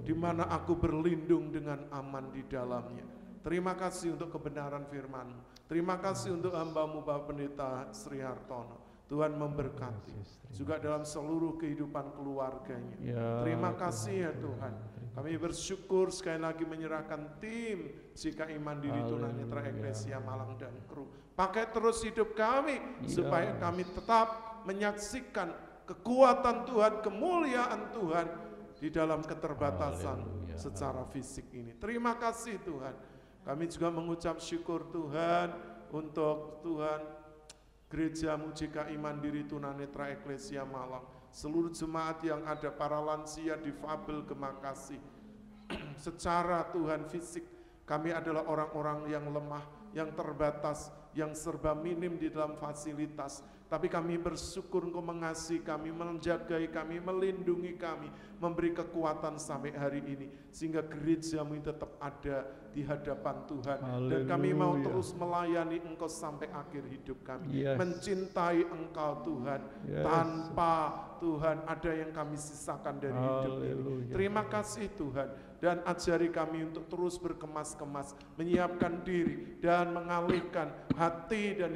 di mana aku berlindung dengan aman di dalamnya. Terima kasih untuk kebenaran firman-Mu. Terima kasih untuk hamba-Mu Bapak Pendeta Sri Hartono. Tuhan memberkati juga dalam seluruh kehidupan keluarganya. Terima kasih ya Tuhan. Kami bersyukur sekali lagi menyerahkan tim GKI Mandiri Tunanetra Eklesia Malang dan kru. Pakai terus hidup kami supaya kami tetap menyaksikan kekuatan Tuhan, kemuliaan Tuhan di dalam keterbatasan secara fisik ini. Terima kasih Tuhan. Kami juga mengucap syukur Tuhan untuk Tuhan Gereja-Mu GKI Mandiri Tunanetra Eklesia Malang, seluruh jemaat yang ada, para lansia, difabel, gemakasih. Secara Tuhan fisik kami adalah orang-orang yang lemah, yang terbatas, yang serba minim di dalam fasilitas. Tapi kami bersyukur Engkau mengasihi kami, menjagai kami, melindungi kami, memberi kekuatan sampai hari ini. Sehingga gereja-Mu tetap ada di hadapan Tuhan. Dan kami mau terus melayani Engkau sampai akhir hidup kami. Mencintai Engkau Tuhan, tanpa Tuhan ada yang kami sisakan dari hidup ini. Terima kasih Tuhan. Dan ajari kami untuk terus berkemas-kemas, menyiapkan diri dan mengalihkan hati dan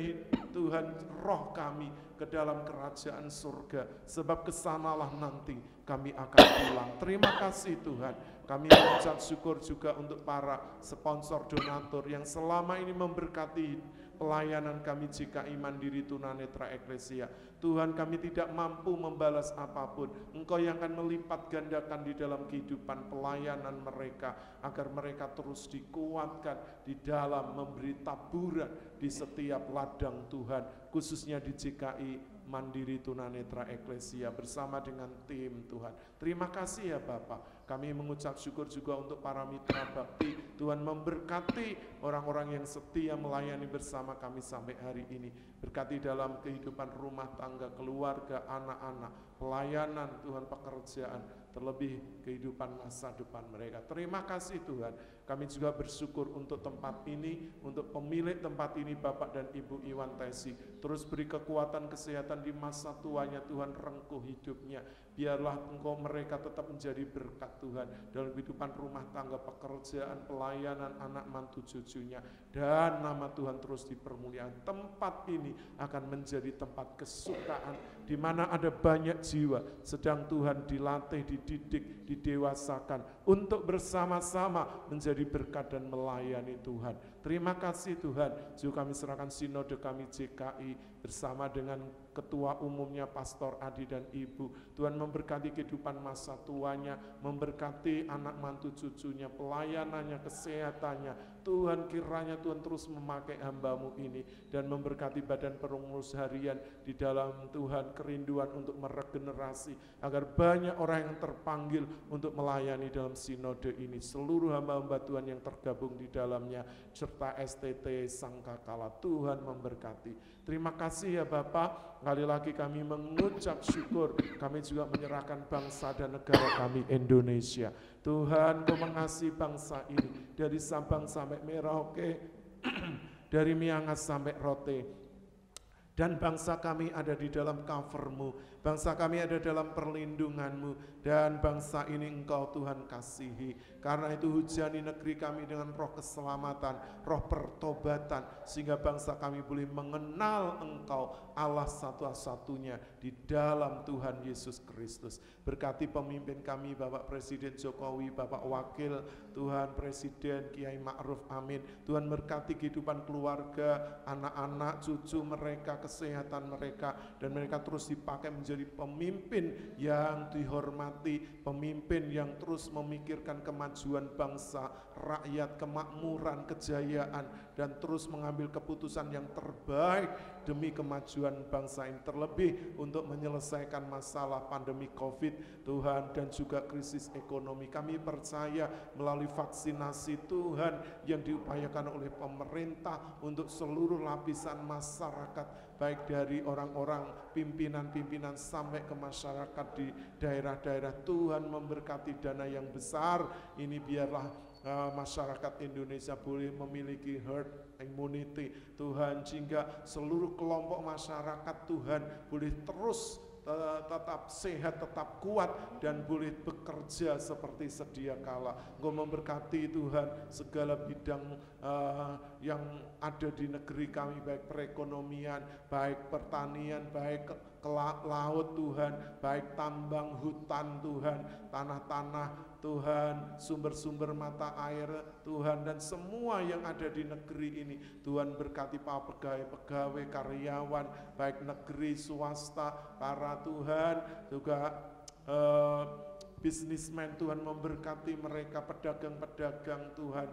Tuhan roh kami ke dalam kerajaan surga, sebab kesanalah nanti kami akan pulang. Terima kasih Tuhan. Kami mengucap syukur juga untuk para sponsor donatur yang selama ini memberkati pelayanan kami GKI Mandiri Tunanetra Eklesia. Tuhan, kami tidak mampu membalas apapun. Engkau yang akan melipat gandakan di dalam kehidupan pelayanan mereka, agar mereka terus dikuatkan di dalam memberi taburan di setiap ladang Tuhan, khususnya di GKI Mandiri Tunanetra Eklesia bersama dengan tim Tuhan. Terima kasih ya Bapak. Kami mengucap syukur juga untuk para mitra bakti. Tuhan memberkati orang-orang yang setia melayani bersama kami sampai hari ini. Berkati dalam kehidupan rumah tangga, keluarga, anak-anak, pelayanan Tuhan, pekerjaan, terlebih kehidupan masa depan mereka. Terima kasih Tuhan. Kami juga bersyukur untuk tempat ini, untuk pemilik tempat ini Bapak dan Ibu Iwan Tesi. Terus beri kekuatan kesehatan di masa tuanya Tuhan, rengkuh hidupnya. Biarlah Engkau mereka tetap menjadi berkat Tuhan dalam kehidupan rumah tangga, pekerjaan, pelayanan, anak mantu cucunya. Dan nama Tuhan terus dipermuliakan. Tempat ini akan menjadi tempat kesukaan di mana ada banyak jiwa sedang Tuhan dilatih, dididik, didewasakan untuk bersama-sama menjadi berkat dan melayani Tuhan. Terima kasih Tuhan. Juga kami serahkan sinode kami GKI bersama dengan ketua umumnya Pastor Adi dan Ibu. Tuhan memberkati kehidupan masa tuanya, memberkati anak mantu cucunya, pelayanannya, kesehatannya. Tuhan, kiranya Tuhan terus memakai hamba-Mu ini dan memberkati badan pengurus harian di dalam Tuhan kerinduan untuk meregenerasi, agar banyak orang yang terpanggil untuk melayani dalam sinode ini. Seluruh hamba-hamba Tuhan yang tergabung di dalamnya serta STT Sangkakala, Tuhan memberkati. Terima kasih ya Bapak. Kali lagi kami mengucap syukur. Kami juga menyerahkan bangsa dan negara kami Indonesia. Tuhan, Kau mengasihi bangsa ini dari Sabang sampai Merauke, dari Miangas sampai Rote. Dan bangsa kami ada di dalam cover-Mu, bangsa kami ada dalam perlindungan-Mu, dan bangsa ini Engkau Tuhan kasihi. Karena itu hujani negeri kami dengan roh keselamatan, roh pertobatan, sehingga bangsa kami boleh mengenal Engkau Allah satu-satunya di dalam Tuhan Yesus Kristus. Berkati pemimpin kami Bapak Presiden Jokowi, Bapak Wakil Tuhan Presiden Kiai Ma'ruf Amin. Tuhan berkati kehidupan keluarga, anak-anak, cucu mereka, kesehatan mereka, dan mereka terus dipakai menjadi pemimpin yang dihormati, pemimpin yang terus memikirkan kemajuan bangsa, rakyat, kemakmuran, kejayaan, dan terus mengambil keputusan yang terbaik demi kemajuan bangsa ini, terlebih untuk menyelesaikan masalah pandemi COVID Tuhan dan juga krisis ekonomi. Kami percaya melalui melalui vaksinasi Tuhan yang diupayakan oleh pemerintah untuk seluruh lapisan masyarakat, baik dari orang-orang pimpinan-pimpinan sampai ke masyarakat di daerah-daerah. Tuhan memberkati dana yang besar ini, biarlah masyarakat Indonesia boleh memiliki herd immunity Tuhan, sehingga seluruh kelompok masyarakat Tuhan boleh terus tetap sehat, tetap kuat, dan boleh bekerja seperti sedia kala. Engkau memberkati Tuhan segala bidang yang ada di negeri kami, baik perekonomian, baik pertanian, baik ke laut Tuhan, baik tambang, hutan Tuhan, tanah-tanah Tuhan, sumber-sumber mata air Tuhan, dan semua yang ada di negeri ini. Tuhan berkati para pegawai, karyawan, baik negeri, swasta, para Tuhan, juga bisnismen Tuhan, memberkati mereka, pedagang-pedagang Tuhan,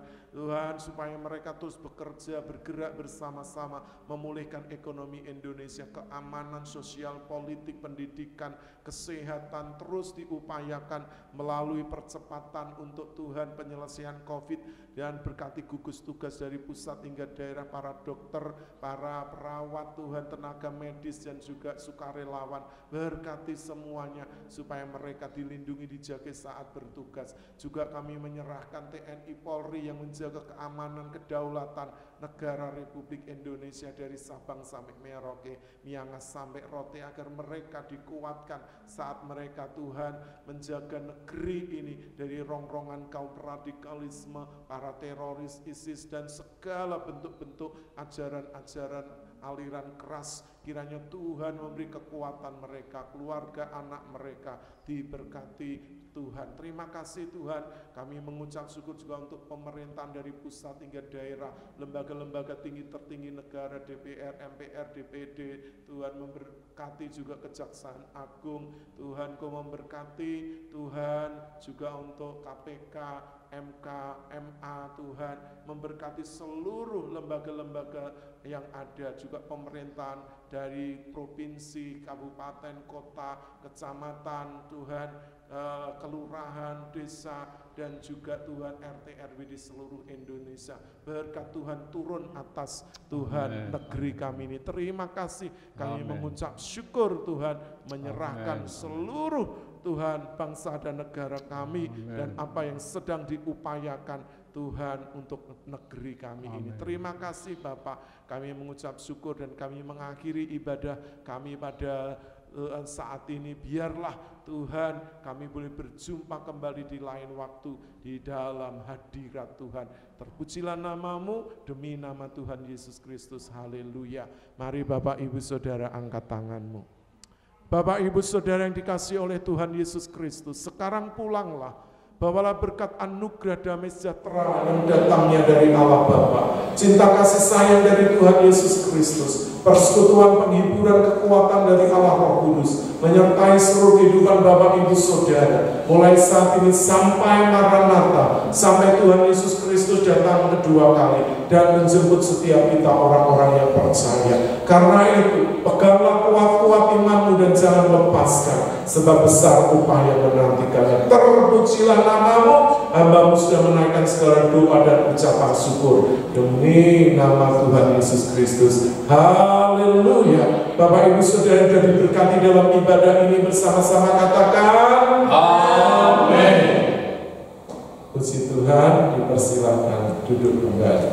supaya mereka terus bekerja, bergerak bersama-sama, memulihkan ekonomi Indonesia, keamanan sosial, politik, pendidikan, kesehatan terus diupayakan melalui percepatan untuk Tuhan penyelesaian COVID, dan berkati gugus tugas dari pusat hingga daerah, para dokter, para perawat Tuhan, tenaga medis, dan juga sukarelawan. Berkati semuanya supaya mereka dilindungi, dijaga saat bertugas. Juga kami menyerahkan TNI Polri yang menjaga keamanan, kedaulatan negara Republik Indonesia dari Sabang sampai Merauke, Miangas sampai Rote, agar mereka dikuatkan saat mereka Tuhan menjaga negeri ini dari rongrongan kaum radikalisme, para teroris ISIS, dan segala bentuk-bentuk ajaran-ajaran aliran keras. Kiranya Tuhan memberi kekuatan mereka, keluarga anak mereka diberkati Tuhan. Terima kasih Tuhan, kami mengucap syukur juga untuk pemerintahan dari pusat hingga daerah, lembaga-lembaga tinggi tertinggi negara, DPR, MPR, DPD. Tuhan memberkati juga Kejaksaan Agung. Tuhan Kau memberkati Tuhan juga untuk KPK, MK, MA Tuhan, memberkati seluruh lembaga-lembaga yang ada, juga pemerintahan dari provinsi, kabupaten, kota, kecamatan Tuhan, kelurahan, desa, dan juga Tuhan RT RW di seluruh Indonesia. Berkat Tuhan turun atas Tuhan negeri kami ini. Terima kasih, kami mengucap syukur Tuhan, menyerahkan seluruh Tuhan bangsa dan negara kami dan apa yang sedang diupayakan Tuhan untuk negeri kami ini. Terima kasih Bapak, kami mengucap syukur dan kami mengakhiri ibadah kami pada saat ini. Biarlah Tuhan kami boleh berjumpa kembali di lain waktu di dalam hadirat Tuhan. Terpujilah nama-Mu demi nama Tuhan Yesus Kristus. Haleluya. Mari Bapak Ibu Saudara angkat tanganmu. Bapak Ibu Saudara yang dikasihi oleh Tuhan Yesus Kristus, sekarang pulanglah. Bawalah berkat anugerah damai sejahtera yang datangnya dari Allah Bapa, cinta kasih sayang dari Tuhan Yesus Kristus, persekutuan, penghiburan, kekuatan dari Allah Roh Kudus menyertai seluruh kehidupan Bapak Ibu Saudara mulai saat ini sampai Maranatha, sampai Tuhan Yesus Kristus datang kedua kali dan menjemput setiap kita orang-orang yang percaya. Karena itu peganglah kuat-kuat imanmu dan jangan lepaskan, sebab besar upaya menantikannya. Terpujilah nama-Mu, hamba-Mu sudah menaikkan segala doa dan ucapan syukur demi nama Tuhan Yesus Kristus. Haleluya. Bapak Ibu Saudara sudah diberkati dalam ibadah ini, bersama-sama katakan amin. Puji Tuhan, dipersilakan duduk kembali.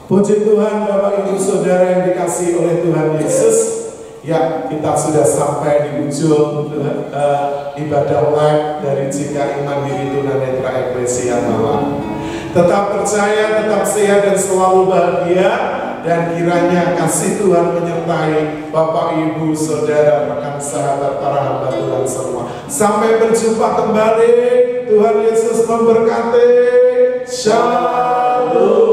Puji Tuhan Bapak Ibu Saudara yang dikasihi oleh Tuhan Yesus. Ya, kita sudah sampai di ujung ibadah live dari GKI Mandiri Tunanetra Eklesia Malang. Tetap percaya, tetap sehat dan selalu bahagia, dan kiranya kasih Tuhan menyertai Bapak Ibu Saudara, rekan sahabat, para hamba Tuhan semua. Sampai berjumpa kembali. Tuhan Yesus memberkati. Shalom.